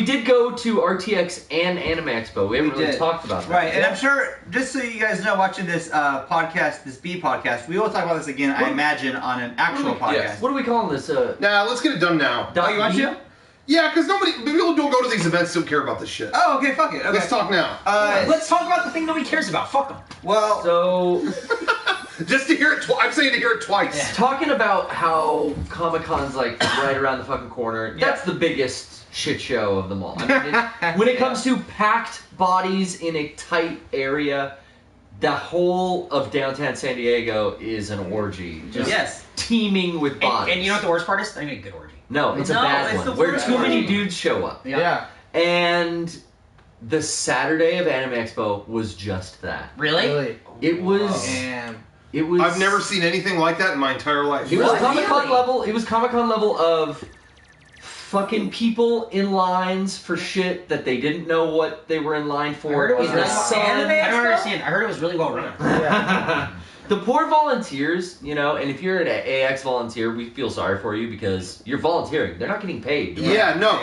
we did go to RTX and Anime Expo. We haven't really talked about that. Right, and I'm sure, just so you guys know, watching this podcast, this B podcast, we will talk about this again, I imagine, on an actual podcast. Yes. What are we calling this? Nah, let's get it done now. Oh, you want to? Yeah, because people don't go to these events, don't care about this shit. Oh, okay, fuck it. Okay. Let's talk now. Let's talk about the thing nobody cares about. Fuck them. Well, so just to hear it, I'm saying to hear it twice. Yeah. Talking about how Comic-Con's like right around the fucking corner. That's the biggest shit show of them all. I mean, when it comes to packed bodies in a tight area, the whole of downtown San Diego is an orgy. Just teeming with bodies. And you know what the worst part is? They make a good orgy. No, it's a bad one. Where too many dudes show up. Yeah. And the Saturday of Anime Expo was just that. Really? It was. Damn. It was. I've never seen anything like that in my entire life. It was Comic-Con level. It was Comic-Con level of fucking people in lines for shit that they didn't know what they were in line for. I don't understand. I heard it was really well run. Yeah. The poor volunteers, you know, and if you're an AX volunteer, we feel sorry for you because you're volunteering. They're not getting paid. Yeah, no.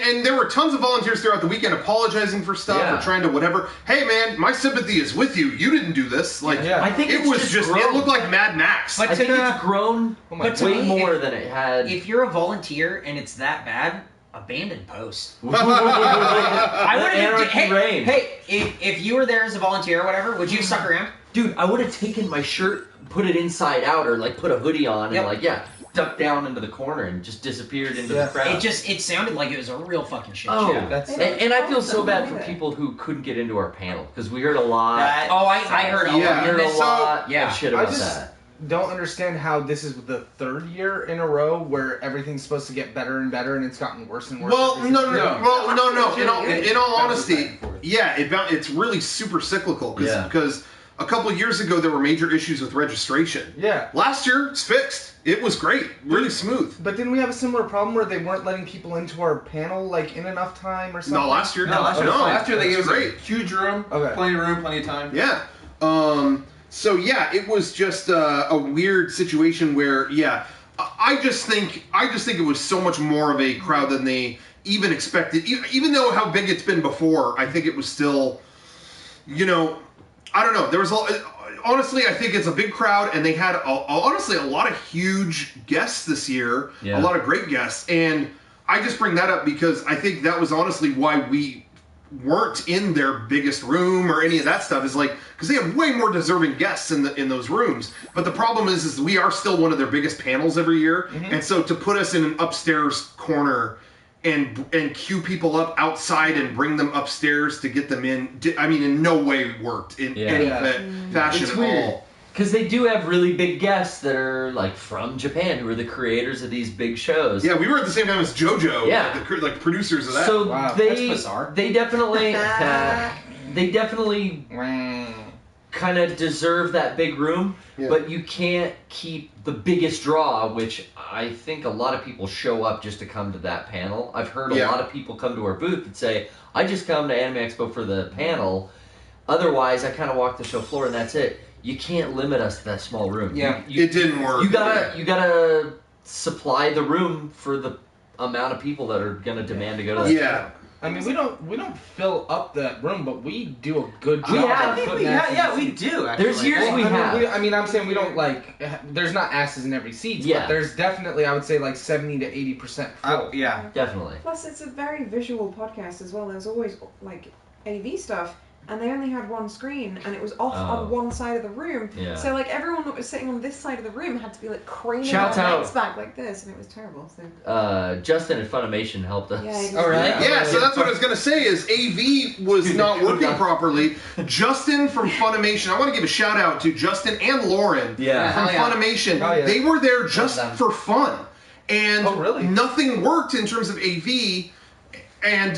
And there were tons of volunteers throughout the weekend apologizing for stuff or trying to whatever. Hey, man, my sympathy is with you. You didn't do this. Like, I think it was just it looked like Mad Max. But I think it's grown way more than it had. If you're a volunteer and it's that bad, abandon post. I would have. Hey, if you were there as a volunteer or whatever, would you suck around? Dude, I would have taken my shirt, put it inside out, or like put a hoodie on, and ducked down into the corner and just disappeared into the crowd. It sounded like it was a real fucking shit show. Yeah. And I feel so bad for people who couldn't get into our panel because we heard a lot. I heard a lot. Of shit about that. Don't understand how this is the third year in a row where everything's supposed to get better and better and it's gotten worse and worse. Well, no. In all honesty, it's really super cyclical because a couple of years ago there were major issues with registration. Yeah. Last year it's fixed. It was great, really smooth. But didn't we have a similar problem where they weren't letting people into our panel like in enough time or something? No, last year. Last year they gave us a huge room, plenty of room, plenty of time. Yeah. So it was just a weird situation where I just think it was so much more of a crowd than they even expected. Even though how big it's been before, I think it was still, I don't know. There was honestly, I think it's a big crowd, and they had honestly a lot of huge guests this year, a lot of great guests, and I just bring that up because I think that was honestly why we weren't in their biggest room or any of that stuff, is like because they have way more deserving guests in those rooms. But the problem is we are still one of their biggest panels every year, and so to put us in an upstairs corner and queue people up outside and bring them upstairs to get them in, I mean, in no way worked in any fashion at all. Because they do have really big guests that are like from Japan, who are the creators of these big shows. Yeah, we were at the same time as JoJo, like producers of that. So that's bizarre. They definitely kind of deserve that big room, but you can't keep the biggest draw, which I think a lot of people show up just to come to that panel. I've heard a lot of people come to our booth and say, I just come to Anime Expo for the panel. Otherwise, I kind of walk the show floor and that's it. You can't limit us to that small room. Yeah, it didn't work. You gotta supply the room for the amount of people that are gonna demand to go to that. Yeah. I mean, we don't fill up that room, but we do a good job. We do. Actually. There's years we have. I'm saying we don't like. There's not asses in every seat, but there's definitely, I would say, like 70 to 80% full. Oh yeah, definitely. Plus, it's a very visual podcast as well. There's always like AV stuff. And they only had one screen, and it was off on one side of the room. Yeah. So, like, everyone that was sitting on this side of the room had to be, like, craning their necks back like this, and it was terrible. So. Justin at Funimation helped us. Yeah, oh, really? Yeah, so that's what I was going to say, is AV was not working properly. Justin from Funimation, I want to give a shout-out to Justin and Lauren from Funimation. Oh, yeah. They were there just for fun. And nothing worked in terms of AV. And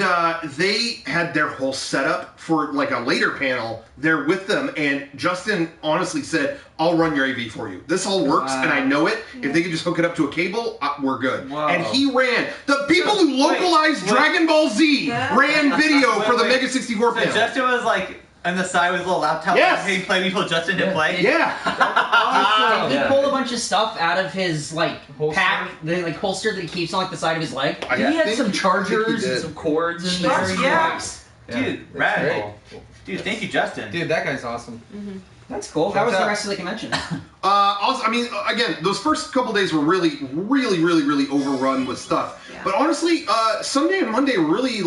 they had their whole setup for like a later panel there with them. And Justin honestly said, I'll run your AV for you. This all works and I know it. If they could just hook it up to a cable, we're good. Whoa. And he ran. The people who localized Dragon Ball Z ran video for the Mega 64 panel. So Justin was like, And the side with a little laptop. Yes. He played before Justin hit play. Yeah. Did he pull a bunch of stuff out of his pack, the holster that he keeps on the side of his leg? He had some chargers and some cords in there. Yeah. Dude, radical. Dude, thank you, Justin. Dude, that guy's awesome. Mm-hmm. That's cool. How was the rest of the convention? Also, I mean, again, those first couple days were really overrun with stuff. Yeah. But honestly, Sunday and Monday really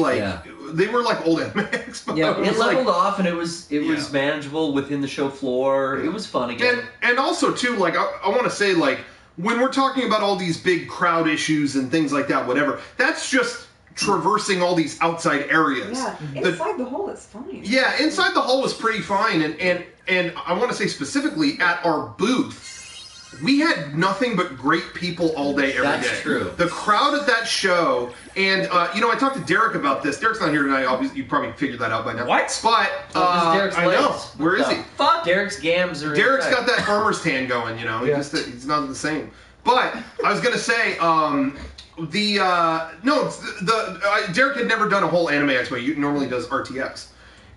they were like old Anime Expo. Yeah, it leveled off and it was manageable within the show floor. It was fun again. And also too, I want to say when we're talking about all these big crowd issues and things like that, whatever, that's just traversing all these outside areas. Yeah, inside the hall it's fine. Yeah, inside the hall was pretty fine, and I want to say specifically at our booth, we had nothing but great people all day, every day. That's true. The crowd at that show, and I talked to Derek about this. Derek's not here tonight. Obviously, you probably figured that out by now. What? But Derek's I know. Where is he? Fuck. Derek's gams are. Derek's got that farmer's tan going. He's not the same. But I was gonna say, Derek had never done a whole Anime Expo. He normally does RTX.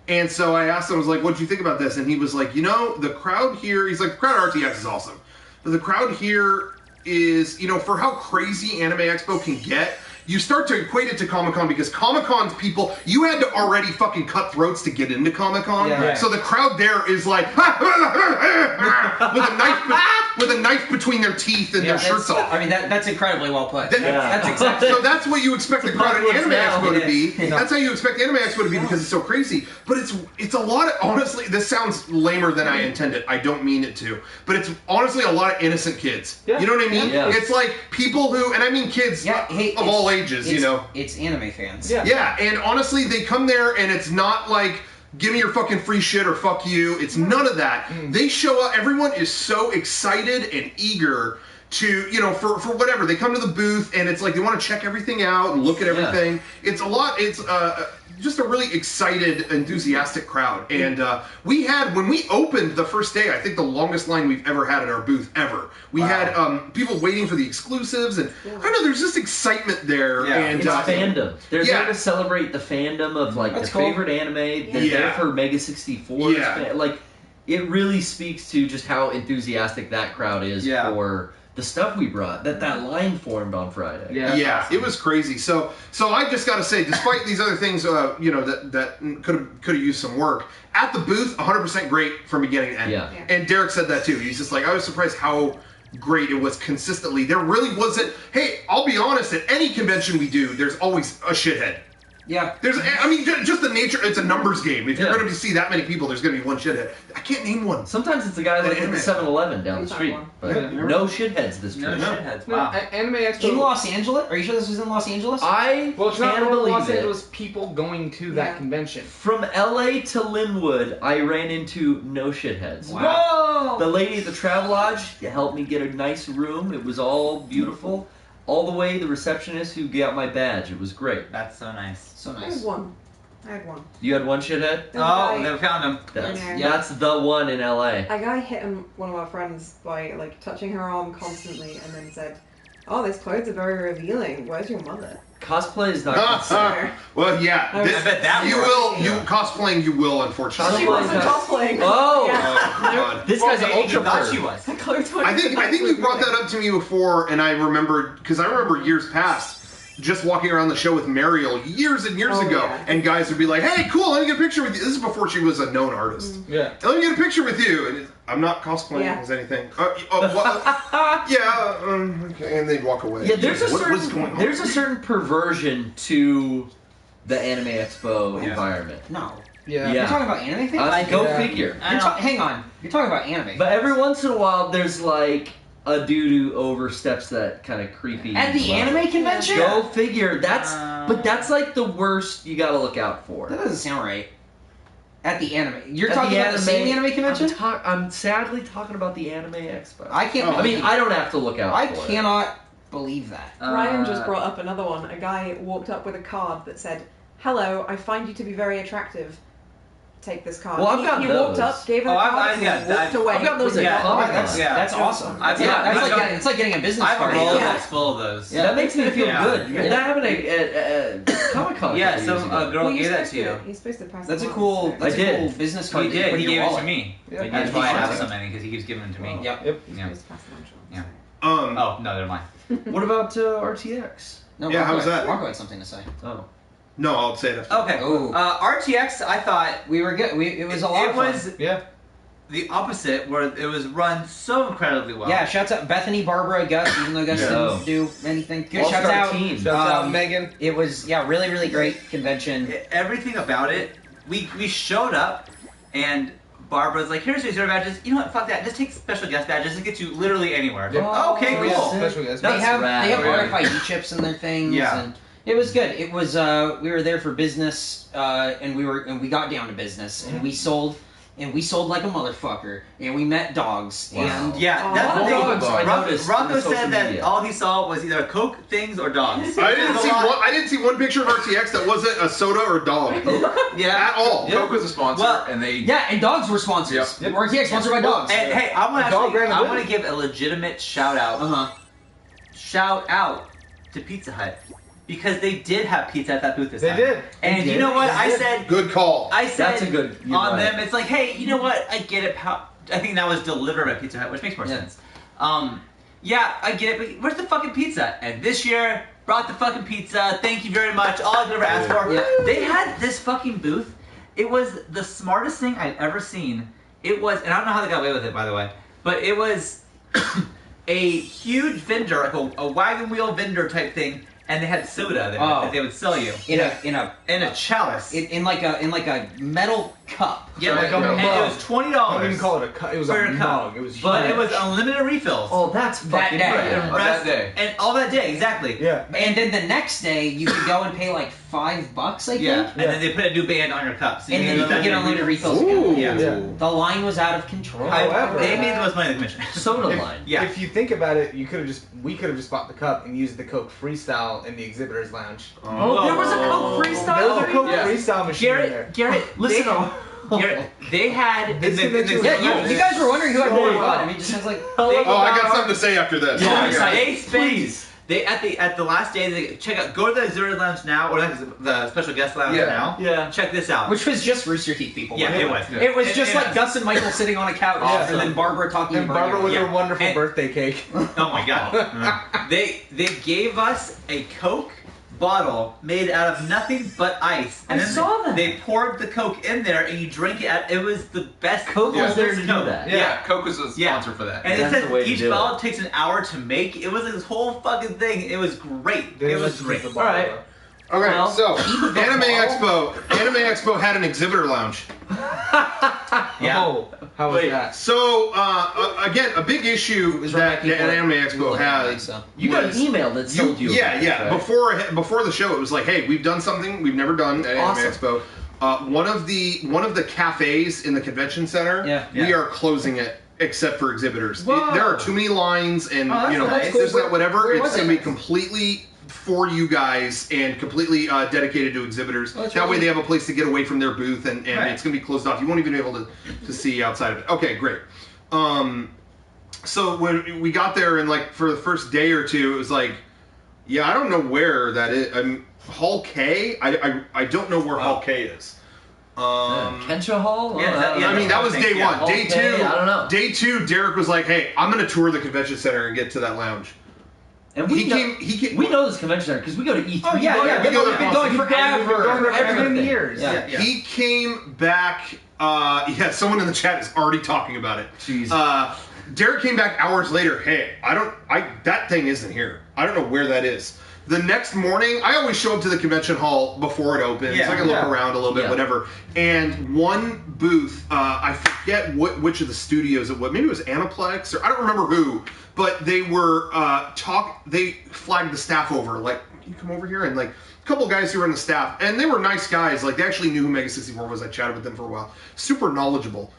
And so I asked him, I was like, what do you think about this? And he was like, the crowd here, he's like, the crowd at RTX is awesome. But the crowd here is, for how crazy Anime Expo can get, you start to equate it to Comic-Con because Comic-Con's people, you had to already fucking cut throats to get into Comic-Con. Yeah, right. So the crowd there is like, with a knife between their teeth and their shirts off. I mean, that's incredibly well put. That's exactly. So that's what you expect the crowd at Anime Expo to be. That's how you expect Anime Expo to be because it's so crazy. But it's a lot of, honestly, this sounds lamer than I intended. I don't mean it to. But it's honestly a lot of innocent kids. Yeah. You know what I mean? Yeah. It's like people who, and I mean kids of all ages, It's anime fans. Yeah, and honestly, they come there and it's not like, give me your fucking free shit or fuck you. It's none of that. They show up, everyone is so excited and eager to, for whatever. They come to the booth and it's like they want to check everything out and look at everything. It's a lot, it's just a really excited, enthusiastic crowd. And we had, when we opened the first day, I think the longest line we've ever had at our booth ever. We had people waiting for the exclusives, and I don't know, there's just excitement there. Yeah, and it's fandom. They're there to celebrate the fandom of their favorite anime. They're there for Mega64. Yeah. It really speaks to just how enthusiastic that crowd is for the stuff we brought, that line formed on Friday. Yeah, it was crazy. So I just got to say, despite these other things, that could have used some work, at the booth, 100% great from beginning to end. Yeah. And Derek said that too. He's just like, I was surprised how great it was consistently. There really wasn't. Hey, I'll be honest. At any convention we do, there's always a shithead. Yeah. Just the nature, it's a numbers game. If you're going to see that many people, there's going to be one shithead. I can't name one. Sometimes it's a guy like at the 7-Eleven down the street. But no shitheads this trip. No shitheads. Wow. Anime Expo. In Los Angeles? Are you sure this was in Los Angeles? It's not Los Angeles people going to that convention. From LA to Linwood, I ran into no shitheads. Wow. The lady at the Travelodge helped me get a nice room. It was all beautiful. All the way, the receptionist who got my badge. It was great. That's so nice. So nice. I had one. You had one shithead? Oh, they found him. That's the one in LA. A guy hit one of our friends by touching her arm constantly and then said, "Oh, these clothes are very revealing. Where's your mother?" Cosplay is not considered. Well, yeah. I bet that cosplaying, you will, unfortunately. She wasn't cosplaying. Oh! God. This guy's an ultra thought she was. I think you brought that up to me before, and I remembered, because I remember years past, just walking around the show with Mariel years and years ago, and guys would be like, "Hey, cool, let me get a picture with you." This is before she was a known artist. Yeah. Let me get a picture with you. And I'm not cosplaying as anything. Okay, and they'd walk away. Yeah, there's a certain perversion to the Anime Expo environment. No. Yeah. You're talking about anime things? Go figure. Hang on. You're talking about anime. But every once in a while, there's a dude who oversteps that kind of creepy. At the anime convention? Go figure. But that's the worst you gotta look out for. That doesn't sound right. At the anime. You're talking about the same anime convention? I'm sadly talking about the Anime Expo. I can't. I don't have to look out for it. I cannot believe that. Ryan just brought up another one. A guy walked up with a card that said, "Hello, I find you to be very attractive. Take this card." Well, I've got he those. walked up, gave her the card, and walked away. I've got those at Comic-Con. That's awesome. It's like getting a business card. I've got full of those. Yeah, that makes me feel good. That happened at Comic-Con. Yeah, some girl gave that to you. You're supposed to pass That's it a on, cool. so- That's a cool business card. He did. Put He in gave your it to wallet. me. Yeah. That's why I have Awesome. so many because he keeps giving them to me. Yep. You're Yeah. supposed to pass it on, Sean. Yeah. Um. Oh no, they're mine. What about RTX? No, Yeah, Marco how's that? Marco had something to say. Oh. No, I'll say it. Okay. Oh. RTX, I thought We were good. It was a lot of fun. It was Yeah. the opposite, where it was run so incredibly well. Yeah, shouts out Bethany, Barbara, Gus, even though Gus didn't do anything. Good shouts out. Team. Shouts out Megan. It was, really, really great convention. Everything about it, we showed up, and Barbara's like, here's your badges. You know what? Fuck that. Just take special guest badges and get you literally anywhere. Yeah. Oh, okay, Oh, cool. Special guest. They That's have rad. RFID chips in their things. Yeah. And it was good. It was we were there for business, and we got down to business, and we sold like a motherfucker, and we met dogs. Wow. And Yeah, that's the thing. Dogs, I noticed in Rocco the social said that media. all he saw was either Coke things or dogs. I didn't see one picture of RTX that wasn't a soda or a dog Yeah. at all. Coke was a sponsor, Well, and they. yeah, and dogs were sponsors. Yep. RTX sponsored by dogs. And hey, I want Dog ran away. to give a legitimate shout out. Shout out to Pizza Hut because they did have pizza at that booth this They time. did. And They you did. know what? They I did. said. Good call. I said That's a good- you're on right. them. It's like, hey, you know what? I get it. I think that was delivered by Pizza Hut, which makes more Yeah. sense. Yeah, I get it. But where's the fucking pizza? And this year brought the fucking pizza. Thank you very much. All I could ever ask for. Yeah. They had this fucking booth. It was the smartest thing I'd ever seen. It was, and I don't know how they got away with it, by the way, but it was a huge vendor, like a wagon wheel vendor type thing, and they had soda there that they would sell you in a chalice. in like a metal cup. Yeah, like a and mug. it was $20. I wouldn't even call it a cup. It was for a a cup. mug. It was But huge. it was unlimited refills. Oh, that's fucking day. great. And Oh, that day. And all that day, exactly. Yeah. And then the next day you could go and pay like $5, I think. Yeah. And then they put a new band on your cup. So And then you could get unlimited refills Ooh. again. Yeah. The line was out of control. However- They made the most money in the commission. Soda If- line. Yeah. If you think about it, we could have just bought the cup and used the Coke Freestyle in the exhibitors lounge. Oh, there was a Coke freestyle. There was a Coke Yes. Freestyle machine in there. Garrett, Listen, Garrett, they had This in the convention Yeah, was you guys were wondering who had more Oh, fun. I mean, it just sounds like. Oh, I got something to say after this. Yeah, Yeah. they spent. They at the last day. They check out. Go to the exhibitor lounge now, or the special guest lounge Yeah. now. Yeah. Check this out. Which was just Rooster Teeth people. Yeah, it was. It was And- just and- like Gus and Michael sitting on a couch, Awesome. and then Barbara talking. And about Barbara with Yeah. her wonderful And- birthday cake. Oh my god. They gave us a Coke bottle made out of nothing but ice. And I then saw that. They poured the Coke in there and you drink it. It was the best. Coke was there to do Coke. that. Yeah, Coke was a Yeah. sponsor for that. And That's it the says way to each do bottle it. takes an hour to make. It was like this whole fucking thing. It was great. It was great. All right. Okay, Well, so even the Anime Expo had an exhibitor lounge. Yeah. Oh, how was Wait. that? So again, a big issue was run by that people Anime that Expo Google has. it, so. You got an was- email that told you. Yeah, about yeah. this, right? Before the show, it was like, hey, we've done something we've never done at Awesome. Anime Expo. One of the cafes in the convention center, Yeah. we are closing it except for exhibitors. Whoa. There are too many lines, and Oh, that's nice. this, that, whatever. Where It's was going to it? be completely for you guys and completely dedicated to exhibitors. Oh, that's that way really- they have a place to get away from their booth, and Right. it's going to be closed off. You won't even be able to see outside of it. Okay, great. So when we got there, and like for the first day or two, it was like, yeah, I don't know where that is. Hall K. I don't know where Hall K is. Kensha Hall? Yeah, Oh, I mean, that was day Yeah. one. Day Okay, two, I don't know. Day two, Derek was like, "Hey, I'm gonna tour the convention center and get to that lounge." And we He know, came- he came- we know this convention center because we go to E3. Oh yeah, yeah. we go We've there been going often. forever. Going for everything. 10 years. Yeah. Yeah. He came back. Yeah, someone in the chat is already talking about it. Jeez. Derek came back hours later. Hey, that thing isn't here. I don't know where that is. The next morning, I always show up to the convention hall before it opens. Yeah. I can look Yeah. around a little bit, Yeah. whatever. And one booth, I forget which of the studios it was. Maybe it was Aniplex, or I don't remember who. But they were they flagged the staff over, like, can you come over here? And like a couple guys who were in the staff, and they were nice guys. Like, they actually knew who Mega64 was. I chatted with them for a while. Super knowledgeable.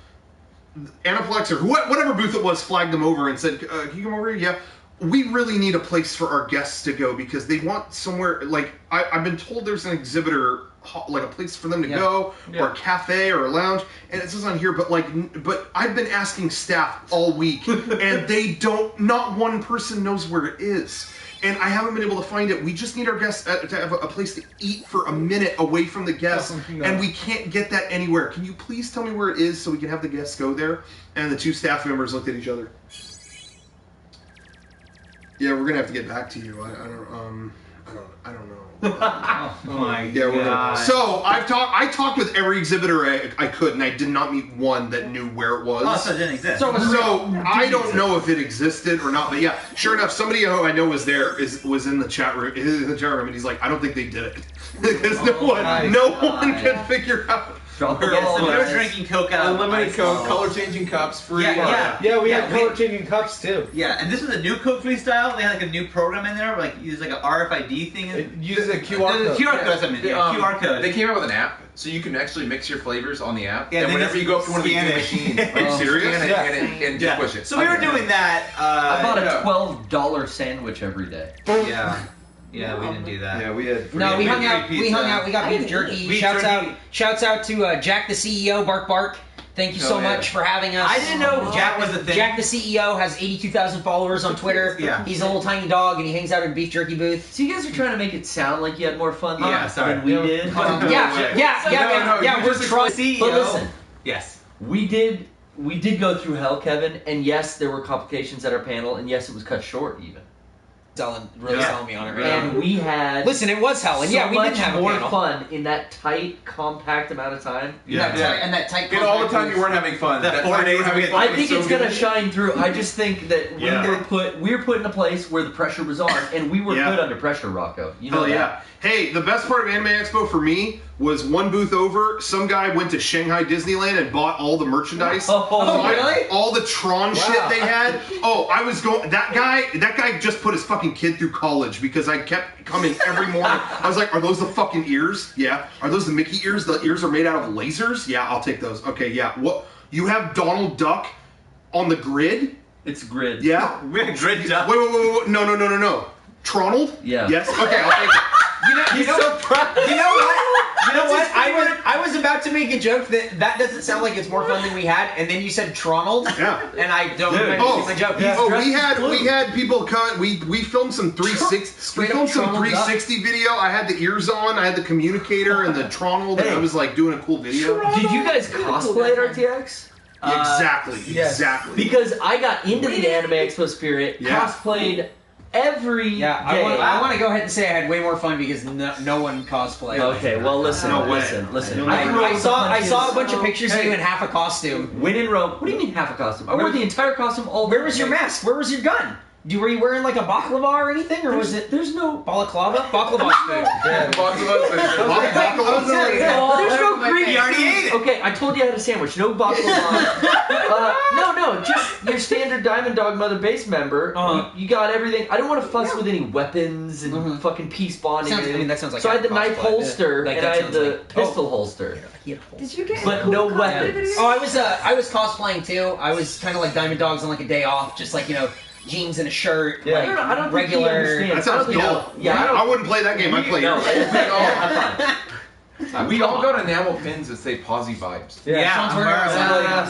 Aniplex or whatever booth it was flagged them over and said, can you come over here? Yeah. We really need a place for our guests to go because they want somewhere, like, I've been told there's an exhibitor, like a place for them to go, or a cafe or a lounge, and it says on here, but I've been asking staff all week, and they not one person knows where it is. and I haven't been able to find it. We just need our guests to have a place to eat for a minute away from the guests, and we can't get that anywhere. Can you please tell me where it is so we can have the guests go there? And the 2 staff members looked at each other. Yeah, we're gonna have to get back to you. I don't know. Oh my god. So I talked with every exhibitor I could, and I did not meet one that knew where it was. Oh, so it didn't exist. So I don't know if it existed or not, but yeah, sure enough, somebody who I know was there was in the chat room, and he's like, I don't think they did it because no one can figure out. So we were drinking Coke out of unlimited Coke, color changing cups, free. Yeah, we had color changing cups too. Yeah, and this was a new Coke freestyle. They had like a new program in there, like use like an RFID thing. It uses a QR code. The QR code, QR code. They came out with an app, so you can actually mix your flavors on the app. Yeah, and whenever you go up to one of these machines, are you serious? Scan it and just push it. So we were doing that. I bought a $12 sandwich every day. Yeah, we didn't do that. Yeah, we had. No, we hung out. We hung out. We got beef jerky. Shouts out to Jack the CEO, Bark Bark. Thank you so much for having us. I didn't know Jack was a thing. Jack the CEO has 82,000 followers on Twitter. Yeah. He's a little tiny dog and he hangs out at a beef jerky booth. So you guys are trying to make it sound like you had more fun than we did. Yeah. We're trying. But listen, yes, we did go through hell, Kevin, and yes, there were complications at our panel, and yes, it was cut short even. Selling me on it right and now. we had it was hell, and so we didn't have more a fun in that tight, compact amount of time. And that tight. And all the time you weren't having fun. That 4 days I think it's gonna shine through. I just think that we were put in a place where the pressure was on, and we were put under pressure, Rocco. You know that. Yeah. Hey, the best part of Anime Expo for me was one booth over. Some guy went to Shanghai Disneyland and bought all the merchandise. Really? All the Tron shit they had. Oh, I was going. That guy just put his fucking kid through college because I kept coming every morning. I was like, are those the fucking ears? Yeah. Are those the Mickey ears? The ears are made out of lasers? Yeah, I'll take those. Okay, yeah. What? You have Donald Duck on the grid? It's grid. Yeah. We had grid duck. Wait. No. Tronald? Yeah. Yes. Okay, I'll take it. You know what? I was about to make a joke that doesn't sound like it's more fun than we had, and then you said Tronald. Yeah. And I don't remember my joke. Yeah. We had people cut. We filmed some 360. We filmed some 360 video. I had the ears on. I had the communicator and the Tronald, and I was like doing a cool video. Did you guys cosplay at RTX? Exactly. Because I got into the Anime Expo spirit, cosplayed every day. I want to go ahead and say I had way more fun because no one cosplayed. Okay, well listen. I saw a bunch of pictures of you in half a costume. When in Rome. What do you mean half a costume? I wore the entire costume all day. Where was your mask? Where was your gun? Were you wearing like a baklava or anything, or was it? There's no balaclava. Baklava's food. There's no Greek. You already ate it. Okay, I told you I had a sandwich. No baklava. No, just your standard Diamond Dog Mother Base member. You got everything. I don't want to fuss with any weapons and fucking peace bonding. That sounds like. So I had the knife holster and I had the pistol holster. Did you get? But no weapons. Oh, I was cosplaying too. I was kind of like Diamond Dogs on like a day off, just like jeans and a shirt. Yeah. I don't regular. Think that sounds cool. Yeah, I wouldn't play that game. I'd play yours. We all got enamel pins that say Posy Vibes.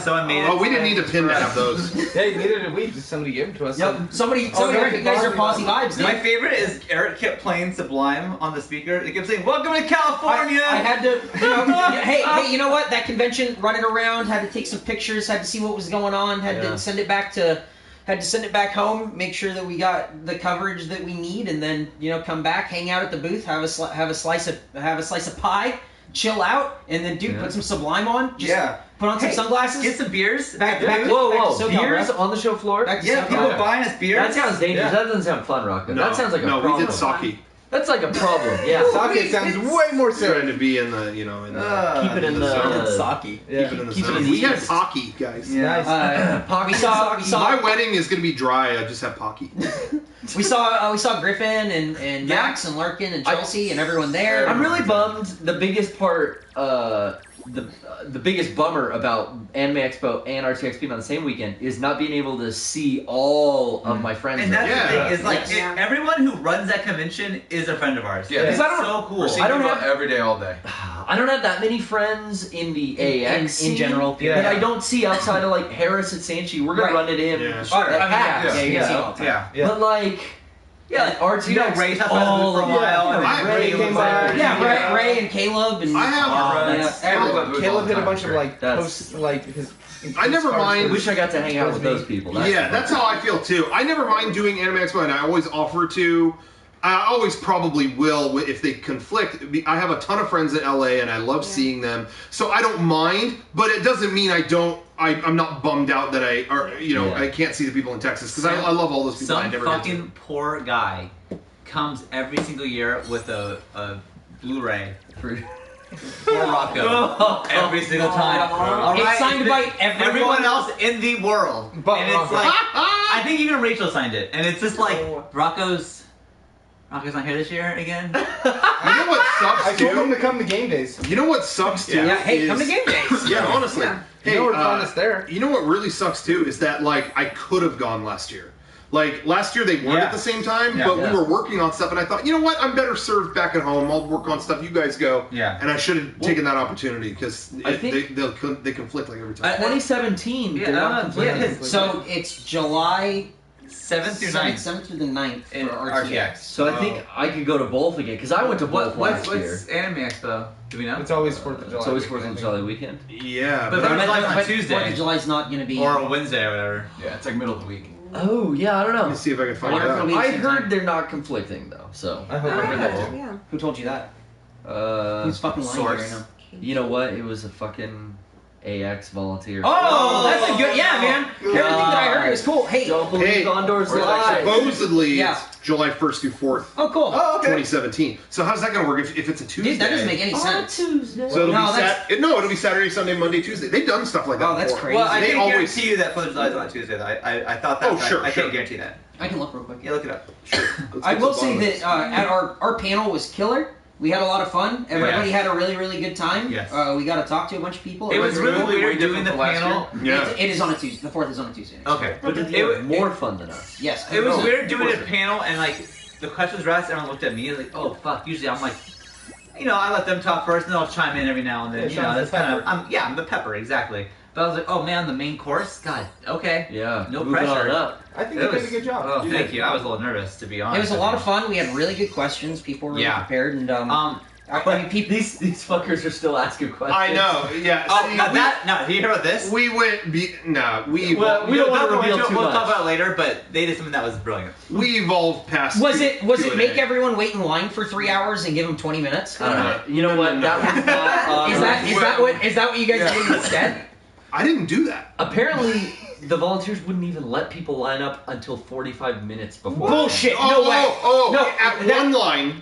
Someone made it. Oh, we didn't need a pin to have those. Hey, neither did we. Somebody gave them to us. Yep. Somebody recognized our Posy Vibes. My favorite is Eric kept playing Sublime on the speaker. He kept saying, "Welcome to California." I had to. Hey, you know what? That convention, running around, had to take some pictures, had to see what was going on, had to send it back home, make sure that we got the coverage that we need, and then come back, hang out at the booth, have a slice of pie, chill out, and then put some Sublime on. Put on some sunglasses. Get some beers. Back to beers on the show floor. People buying us beers. That sounds dangerous. That doesn't sound fun, Rocco. No, that sounds like a problem. No, we did sake. That's like a problem. Yeah. Sake sounds way more serious. Trying to be in the, keep it in the sake. Yeah. Keep it in the zone. We had Pocky, guys. Yeah. We saw. My wedding is gonna be dry. I just have Pocky. We saw Griffin and Max and Larkin and Chelsea and everyone there. I'm really bummed. The biggest part, the biggest bummer about Anime Expo and RTX being on the same weekend is not being able to see all of my friends. And that's the thing is everyone who runs that convention is a friend of ours. Yeah, it's so cool. I don't have every day, all day. I don't have that many friends in the AX in general. That I don't see outside of like Harris at Sanchi. We're gonna run into him. Yeah. But Yeah, like RTX. Ray talked about it for a while. Ray came by. Yeah, Ray and Caleb and I have. Caleb did a bunch of like posts like his. I never mind. I wish I got to hang out with those people. That's how I feel too. I never mind doing Anime Expo, and I always offer to. I always probably will if they conflict. I have a ton of friends in LA, and I love seeing them, so I don't mind. But it doesn't mean I don't. I'm not bummed out that I can't see the people in Texas because I love all those people. I never fucking poor guy comes every single year with a Blu-ray for Rocco every single time. It's signed by everyone else in the world, and it's like I think even Rachel signed it, and it's just like Rocco's not here this year again. You know what sucks I told him to come to game days. You know what sucks too? Yeah, hey, come to game days. Yeah, honestly. Yeah. Hey, you know what's there. You know what really sucks too is that like I could have gone last year. Like last year they weren't at the same time, but we were working on stuff, and I thought, you know what, I'm better served back at home. I'll work on stuff. You guys go. Yeah. And I should have taken that opportunity because they conflict like every time. 2017. Yeah, they're not conflicting. So it's July 7th through 9th. 7th through the 9th in for RTX. So I think I could go to both again because I went to both last year. What's Anime Expo? Do we know? It's always 4th of July. It's always 4th of July weekend. Yeah, But but it's like on Tuesday. 4th of July's not going to be... Or a Wednesday or whatever. Yeah, it's like middle of the week. Oh yeah, I don't let me know. see if I can find Wonder if out. it'll be- I heard they're not conflicting though. So I hope I heard that too. Yeah. Who told you that? Who's fucking lying source. right now? you know what? It was a fucking AX volunteer. Oh, that's a good... Yeah, man. Everything that I heard is cool. Hey. Don't believe Hey, Gondor's lies. supposedly Yeah. it's July 1st through 4th, Oh, cool. Oh, okay. 2017. So how's that going to work if it's a Tuesday? Dude, that doesn't make any sense. Tuesday. So it'll No, be that's- it'll be Saturday, Sunday, Monday, Tuesday. They've done stuff like that. Oh, that's before. crazy. Well, I They can always- guarantee you that 4th of July is on Tuesday. Though. I thought that. Oh, sure, I sure. can't guarantee that. I can look real quick. Yeah, look it up. Let's I get will to the say bottom of that this. at our panel was killer. We had a lot of fun. Everybody had a really, really good time. Yes. We got to talk to a bunch of people. It was really way weird doing different the from last panel. Yeah. It is on a Tuesday. The 4th is on a Tuesday. Okay. But did you have more fun than us? Yes. It was Oh, weird doing of a course. panel and like the questions were asked, everyone looked at me like, oh fuck. Usually I'm like, I let them talk first, and then I'll chime in every now and then. Yeah, That's the kind of pepper. I'm the pepper exactly. But I was like, oh man, the main course, God, okay. Yeah. No moving pressure. on up. I think It they was- did a good job. Oh, thank you. I was a little nervous to be honest. It was a lot of fun. We had really good questions. People were really Yeah. prepared, and I mean, people. These fuckers are still asking questions. I know. Yeah. Oh, see, now did you hear about this? we went. We we don't want to reveal too We'll much. talk about it later, but they did something that was brilliant. we evolved past. Was it Q&A. make everyone wait in line for 3 hours and give them 20 minutes? I don't know. You know what? That was not. Is that what you guys did instead? I didn't do that. Apparently, the volunteers wouldn't even let people line up until 45 minutes before. Bullshit! No way! No, At that- one line,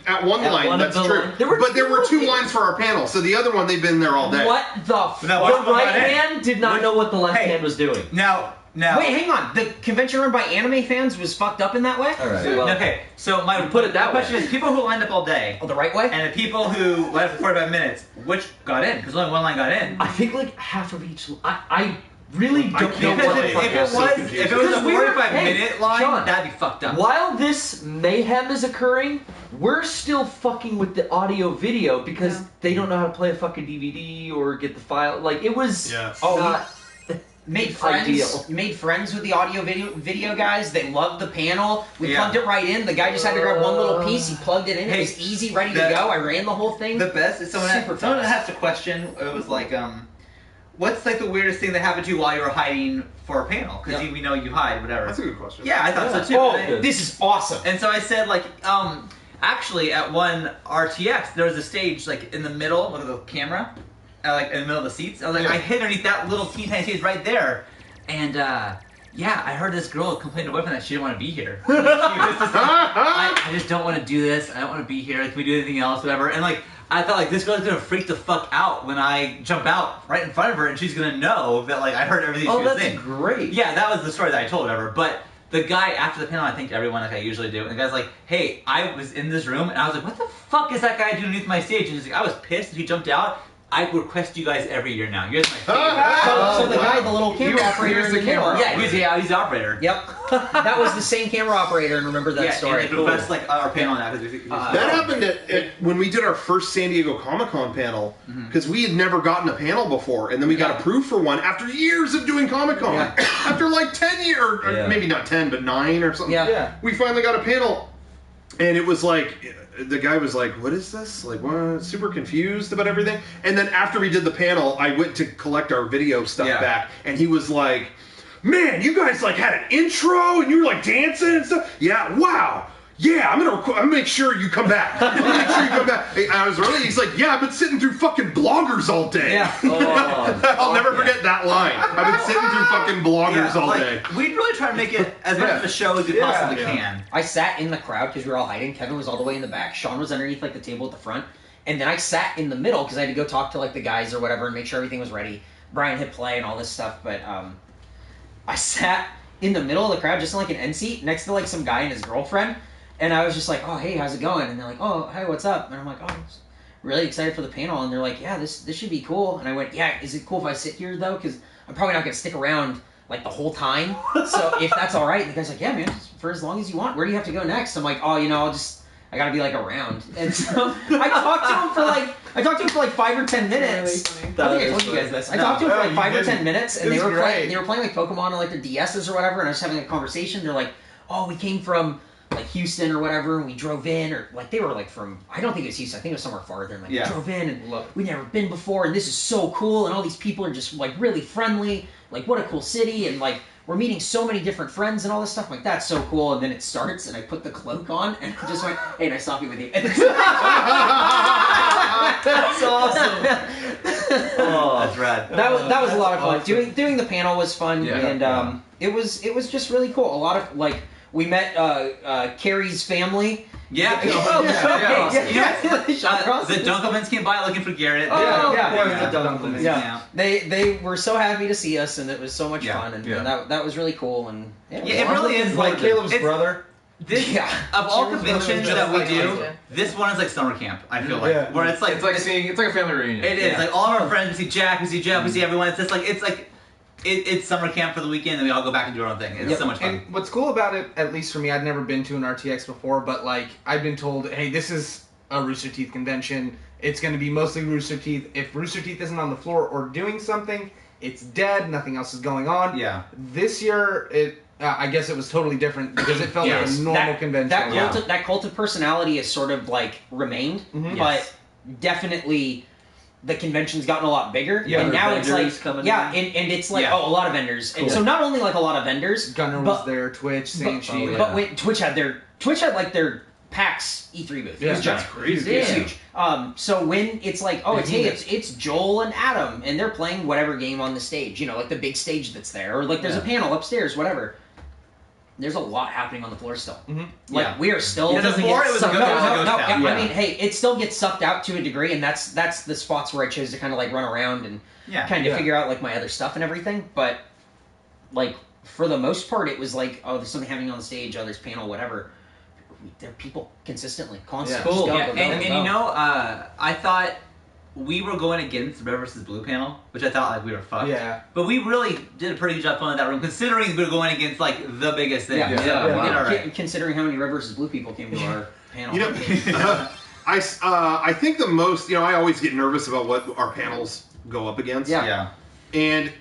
one that's of the true. line- there were But there were two two. lines for our panel, so the other one they've been there all day. What the? Now, The what's right going on? hand did not know what the left Hey. hand was doing. Now. Wait, hang on. The convention run by anime fans was fucked up in that way? All right. Well, Okay, so my Put it that question way. is: people who lined up all day, Oh, the right way? and the people who lined up for 45 minutes, which got in? Because only one line got in. I think like half of each. I really don't know can't what tell the you. fuck If It's it so was, confusing. if it was a Because we were- 45-minute line, Sean, that'd be fucked up. While this mayhem is occurring, we're still fucking with the audio video because they don't know how to play a fucking DVD or get the file. Like it was Yeah. not Made friends. ideal. Made friends with the audio video guys. They loved the panel. We Yeah. plugged it right in. The guy just had to grab one little piece. He plugged it in. It was easy, ready to go. I ran the whole thing. The best is someone Super fast. asked a question. It was like, what's like the weirdest thing that happened to you while you were hiding for a panel? Because we know you hide, whatever. That's a good question. Yeah, I thought so too. Oh, And this is awesome. And so I said, like, actually, at one RTX, there was a stage, like, in the middle with the camera, like, in the middle of the seats. I was like, I hid underneath that little teeny tiny stage right there. And, yeah, I heard this girl complain to her boyfriend that she didn't want to be here. She was just like, I just don't want to do this. I don't want to be here. Can we do anything else? Whatever. And, like, I thought, like, this girl's going to freak the fuck out when I jump out right in front of her, and she's going to know that, like, I heard everything she was that's saying. great. Yeah, that was the story that I told, whatever. But the guy, after the panel, I thanked everyone like I usually do. And the guy's like, hey, I was in this room, and I was like, what the fuck is that guy doing underneath my stage? And he's like, I was pissed that he jumped out. I request you guys every year now. You guys are my favorite. So the guy, the little camera operator in the middle. Yeah, he's the operator. Yep. That was the same camera operator, and remember that story. Yeah, that's like our panel now. That happened at when we did our first San Diego Comic-Con panel, because we had never gotten a panel before, and then we got approved for one after years of doing Comic-Con. After like 10 years, or maybe not 10, but 9 or something. Yeah. We finally got a panel. And it was like, the guy was like, what is this? Like, what? Super confused about everything. And then after we did the panel, I went to collect our video stuff back, and he was like, man, you guys like had an intro and you were like dancing and stuff. Yeah, wow. Yeah, I'm gonna make sure you come back. I'm gonna make sure you come back. And I was really, he's like, yeah, I've been sitting through fucking bloggers all day. Yeah. I'll never forget that line. I've been sitting through fucking bloggers all day. We'd really try to make it as much of a show as we possibly can. I sat in the crowd because we were all hiding. Kevin was all the way in the back. Sean was underneath like the table at the front. And then I sat in the middle because I had to go talk to like the guys or whatever and make sure everything was ready. Brian hit play and all this stuff. But I sat in the middle of the crowd just in like an end seat next to like some guy and his girlfriend. And I was just like, oh, hey, how's it going? And they're like, oh, hey, what's up? And I'm like, oh, I'm really excited for the panel. And they're like, yeah, this should be cool. And I went, yeah, is it cool if I sit here, though? Because I'm probably not going to stick around, like, the whole time. So if that's all right. And the guy's like, yeah, man, for as long as you want. Where do you have to go next? I'm like, oh, you know, I got to be, like, around. And so I talked to him for like 5 or 10 minutes. Really I think I told you guys this. I talked to him for like 5 or 10 minutes. And they were playing like Pokemon on, like, their DSs or whatever. And I was having a conversation. They're like, oh, we came from like Houston or whatever, and we drove in, or like they were like from, I don't think it was Houston, I think it was somewhere farther, and like we drove in, and we'd never been before, and this is so cool, and all these people are just like really friendly, like what a cool city, and like we're meeting so many different friends and all this stuff, like that's so cool, and then it starts, and I put the cloak on, and I just went, hey, nice talking with you. That's awesome. Oh, that's rad. That was a lot of fun. Doing the panel was fun, and it was just really cool. A lot of like, we met Carrie's family. Yeah. The Dunkelmans came by looking for Garrett. They were so happy to see us, and it was so much fun, and that was really cool. And it really is like Caleb's brother. Of all conventions that we do, this one is like summer camp. I feel like where it's like a family reunion. It is like all of our friends. We see Jack, we see Jeff, we see everyone. It's just like it's summer camp for the weekend, and we all go back and do our own thing. It's so much fun. And what's cool about it, at least for me, I'd never been to an RTX before, but like I've been told, hey, this is a Rooster Teeth convention. It's going to be mostly Rooster Teeth. If Rooster Teeth isn't on the floor or doing something, it's dead. Nothing else is going on. Yeah. This year, I guess it was totally different because it felt like a normal convention. That cult of personality has sort of like remained, but definitely the convention's gotten a lot bigger, and now it's like and it's like a lot of vendors, cool. And so not only like a lot of vendors, Gunner was there, Twitch, Sanchi, but when Twitch had like their PAX E3 booth, it was that's crazy, it's huge. So when it's like, it's Joel and Adam, and they're playing whatever game on the stage, you know, like the big stage that's there, or like there's a panel upstairs, whatever. There's a lot happening on the floor still. Like we are still. The floor, it was a ghost town. I mean, hey, it still gets sucked out to a degree, and that's the spots where I chose to kind of like run around and kind of figure out like my other stuff and everything. But like for the most part, it was like, oh, there's something happening on the stage, oh, there's panel, whatever. There are people consistently, constantly. Cool. And you know, I thought we were going against the Red vs. Blue panel, which I thought like we were fucked. Yeah. But we really did a pretty good job filling that room, considering we were going against like the biggest thing. We did all right. Considering how many Red vs. Blue people came to our panel. You know, I think the most, you know, I always get nervous about what our panels go up against. Yeah. And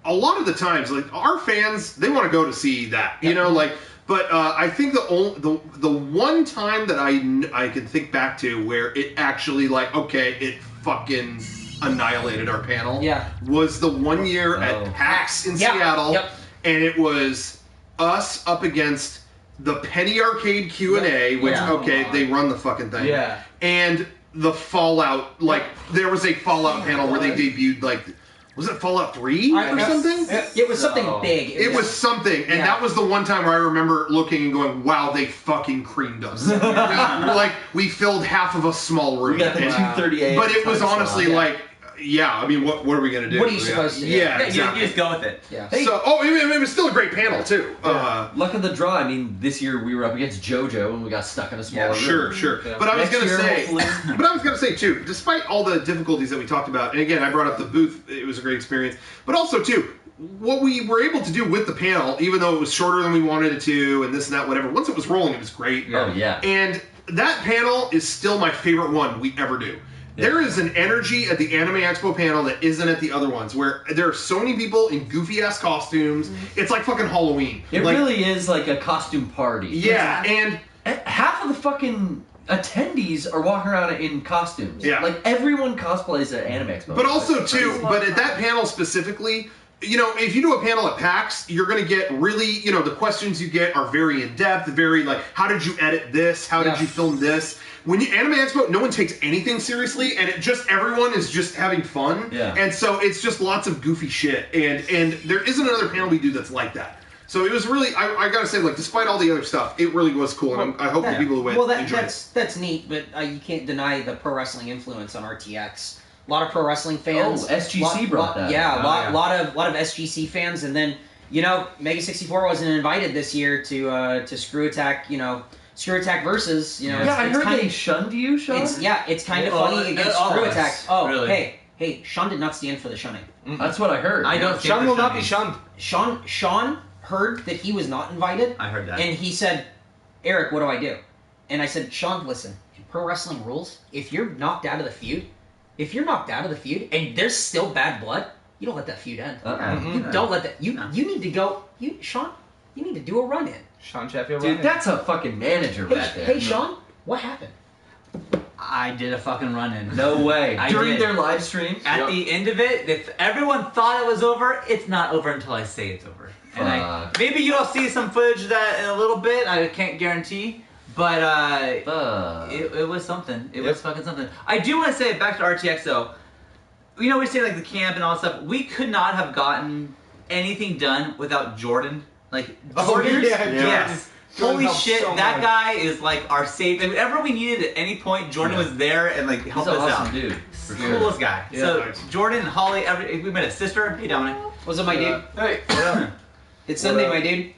a lot of the times, like our fans, they want to go to see that. You know, like. But I think the one time that I can think back to where it actually like it fucking annihilated our panel was the one year at PAX in Seattle, and it was us up against the Penny Arcade Q&A, which they run the fucking thing, and the Fallout, like there was a Fallout panel where they debuted like. Was it Fallout 3 or something? It was something big. It was something, and that was the one time where I remember looking and going, "Wow, they fucking creamed us." we filled half of a small room. We got the 238. But it was honestly like, I mean, what are we gonna do? What are you supposed to do? Yeah, exactly. You just go with it. Yeah. So, it was still a great panel too. Luck of the draw. I mean, this year we were up against JoJo and we got stuck in a smaller room. Sure. Yeah. But I was gonna say too, despite all the difficulties that we talked about, and again, I brought up the booth. It was a great experience. But also too, what we were able to do with the panel, even though it was shorter than we wanted it to, and this and that, whatever. Once it was rolling, it was great. Oh yeah. And that panel is still my favorite one we ever do. There is an energy at the Anime Expo panel that isn't at the other ones, where there are so many people in goofy-ass costumes. It's like fucking Halloween. It really is like a costume party. Yeah, and half of the fucking attendees are walking around in costumes. Yeah. Like, everyone cosplays at Anime Expo. But also, too, but at that panel specifically, you know, if you do a panel at PAX, you're going to get really, you know, the questions you get are very in-depth, very, like, how did you edit this? How did you film this? When you Anime Expo, no one takes anything seriously, and everyone is just having fun. Yeah. And so it's just lots of goofy shit. And there isn't another panel we do that's like that. So it was really, I gotta say, like, despite all the other stuff, it really was cool, and I hope the people who went enjoyed it. That's neat, but you can't deny the pro wrestling influence on RTX. A lot of pro wrestling fans. Oh, SGC brought that. Yeah, a lot of SGC fans, and then you know, Mega64 wasn't invited this year to Screw Attack. You know, Screw Attack versus. You know, yeah, I heard they shunned you, Sean. It's kind of funny against Screw Attack. Oh, really? hey, Sean did not stand for the shunning. Mm-hmm. That's what I heard. I don't. Sean will not be shunned. Sean heard that he was not invited. I heard that, and he said, "Eric, what do I do?" And I said, "Sean, listen. In pro wrestling rules, if you're knocked out of the feud, and there's still bad blood, you don't let that feud end. You don't let that. You need to go. Sean, you need to do a run in. Sean Sheffield. Dude, that's a fucking manager back there. Hey, Sean, what happened? I did a fucking run-in. No way. During did. their live stream? At the end of it, if everyone thought it was over, it's not over until I say it's over. And maybe you'll see some footage of that in a little bit. I can't guarantee. But it was something. It was fucking something. I do want to say, back to RTX though, you know, we say like the camp and all that stuff. We could not have gotten anything done without Jordan. Like, Jordan? Yes. Holy shit, that guy is like our savior. Whatever we needed at any point, Jordan was there and like helped us out. Dude. Coolest guy. Yeah, so Jordan, Holly, we met a sister. Hey, Dominic. What's up, my dude? Hey. It's Sunday, my dude.